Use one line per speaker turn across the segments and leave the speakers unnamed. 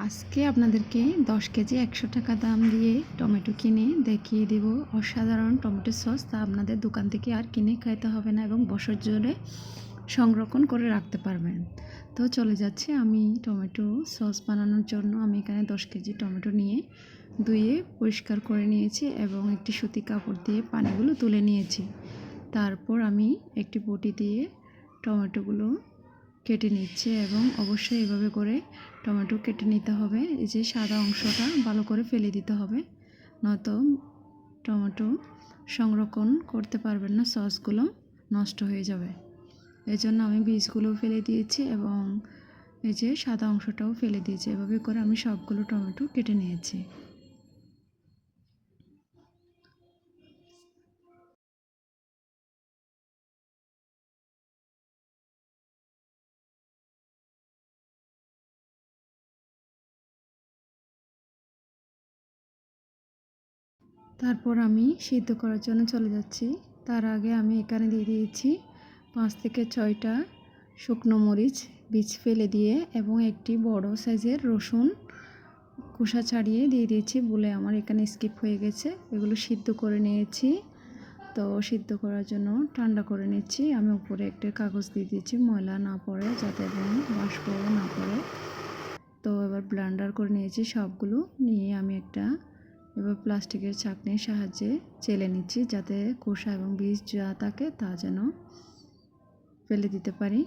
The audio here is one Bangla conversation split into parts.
আজকে আপনাদেরকে 10 কেজি 100 টাকা দাম দিয়ে টমেটো কিনে দেখিয়ে দেব অসাধারণ টমেটো সস। তা আপনাদের দোকান থেকে আর কিনে খাইতে হবে না এবং বছর জুড়ে সংরক্ষণ করে রাখতে পারবেন। তো চলে যাচ্ছে আমি টমেটো সস বানানোর জন্য। আমি এখানে 10 কেজি টমেটো নিয়ে ধুয়ে পরিষ্কার করে নিয়েছি এবং একটি সুতি কাপড় দিয়ে পানিগুলো তুলে নিয়েছি। তারপর আমি একটি বটি দিয়ে টমেটোগুলো কেটে নিচ্ছে এবং অবশ্যই এভাবে করে টমেটো কেটে নিতে হবে। এই যে সাদা অংশটা ভালো করে ফেলে দিতে হবে, নয়তো টমেটো সংরক্ষণ করতে পারবেন না, সসগুলো নষ্ট হয়ে যাবে। এই জন্য আমি বীজগুলো ফেলে দিয়েছি এবং এই যে সাদা অংশটাও ফেলে দিয়েছি। এভাবে করে আমি সবগুলো টমেটো কেটে নিয়েছি। তারপর আমি সিদ্ধ করার জন্য চলে যাচ্ছি। তার আগে আমি এখানে দিয়ে দিয়েছি 5 থেকে 6টা শুকনো মরিচ বীজ ফেলে দিয়ে এবং একটি বড় সাইজের রসুন খোসা ছাড়িয়ে দিয়ে দিয়েছি বলে আমার এখানে স্কিপ হয়ে গেছে। এগুলো সিদ্ধ করে নিয়েছি। তো সিদ্ধ করার জন্য ঠান্ডা করে নিচ্ছি। আমি উপরে একটা কাগজ দিয়ে দিয়েছি ময়লা না পড়ে, যাতে এবং বাষ্প না পড়ে। তো এবার ব্লেন্ডার করে নিয়েছি সবগুলো নিয়ে আমি একটা এবার প্লাস্টিকের ছাঁকনির সাহায্যে চেলে নিচ্ছি, যাতে খোসা এবং বীজ যা থাকে তা যেন ফেলে দিতে পারি।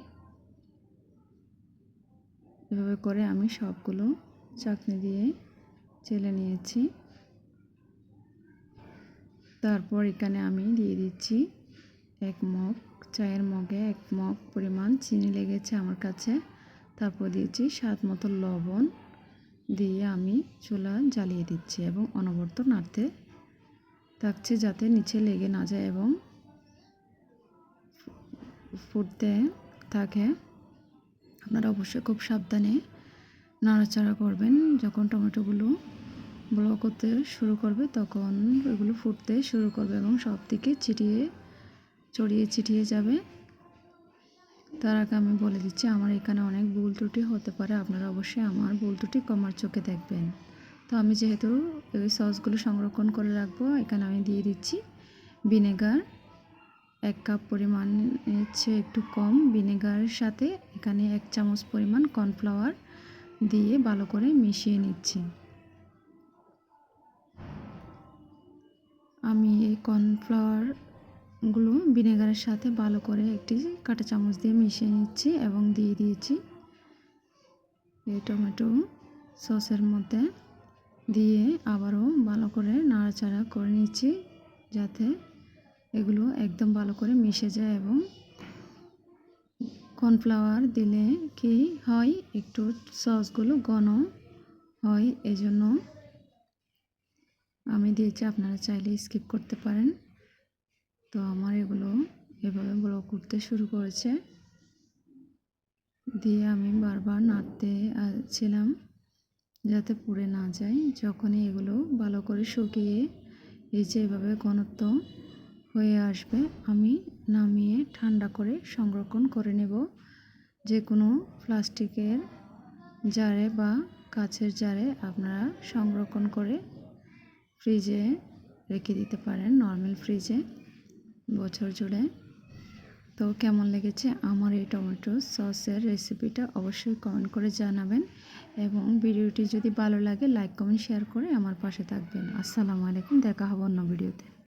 এভাবে করে আমি সবগুলো ছাঁকনি দিয়ে চেলে নিয়েছি। তারপর এখানে আমি দিয়ে দিচ্ছি 1 মগ, চায়ের মগে 1 মগ পরিমাণ চিনি লেগেছে আমার কাছে। তারপর দিয়েছি স্বাদ মতো লবণ দিয়ে আমি চুলা জ্বালিয়ে দিচ্ছি এবং অনবরত নাড়তে থাকছে যাতে নিচে লেগে না যায় এবং ফুটতে থাকে। আপনারা অবশ্যই খুব সাবধানে নাড়াচাড়া করবেন। যখন টমেটোগুলো ব্লক করতে শুরু করবে তখন এগুলো ফুটতে শুরু করবে এবং সব দিকে ছড়িয়ে ছিটিয়ে যাবে। তার আগে আমি বলে দিচ্ছি আমার এখানে অনেক ভুল ত্রুটি হতে পারে, আপনারা অবশ্যই আমার ভুল ত্রুটি কমার চোখে দেখবেন। তো আমি যেহেতু এই সসগুলো সংরক্ষণ করে রাখবো, এখানে আমি দিয়ে দিচ্ছি ভিনেগার 1 কাপ পরিমাণ, চেয়ে একটু কম ভিনেগারের সাথে এখানে 1 চামচ পরিমাণ কর্নফ্লাওয়ার দিয়ে ভালো করে মিশিয়ে নিচ্ছি। আমি এই কর্নফ্লাওয়ারগুলো ভিনেগারের সাথে ভালো করে একটি কাঁটা চামচ দিয়ে মিশিয়ে নিচ্ছি এবং দিয়ে দিয়েছি এই টমেটো সসের মধ্যে। দিয়ে আবারও ভালো করে নাড়াচাড়া করে নিচ্ছি, যাতে এগুলো একদম ভালো করে মিশে যায়। এবং কর্নফ্লাওয়ার দিলে কি হয়, একটু সসগুলো ঘন হয়, এজন্য আমি দিয়েছি। আপনারা চাইলে স্কিপ করতে পারেন। তো আমার এগুলো এভাবে ব্লক করতে শুরু করেছে, দিয়ে আমি বারবার নাড়তে ছিলাম যাতে পুড়ে না যায়। যখনই এগুলো ভালো করে শুকিয়ে এই যে এভাবে ঘনত্ব হয়ে আসবে, আমি নামিয়ে ঠান্ডা করে সংরক্ষণ করে নেব। যে কোনো প্লাস্টিকের জারে বা কাচের জারে আপনারা সংরক্ষণ করে ফ্রিজে রেখে দিতে পারেন, নর্মাল ফ্রিজে, বছর জুড়ে। তো কেমন লেগেছে আমার এই টমেটো সসের রেসিপিটা অবশ্যই কমেন্ট করে জানাবেন এবং ভিডিওটি যদি ভালো লাগে লাইক কমেন্ট শেয়ার করে আমার পাশে থাকবেন। আসসালামু আলাইকুম, দেখা হবে অন্য ভিডিওতে।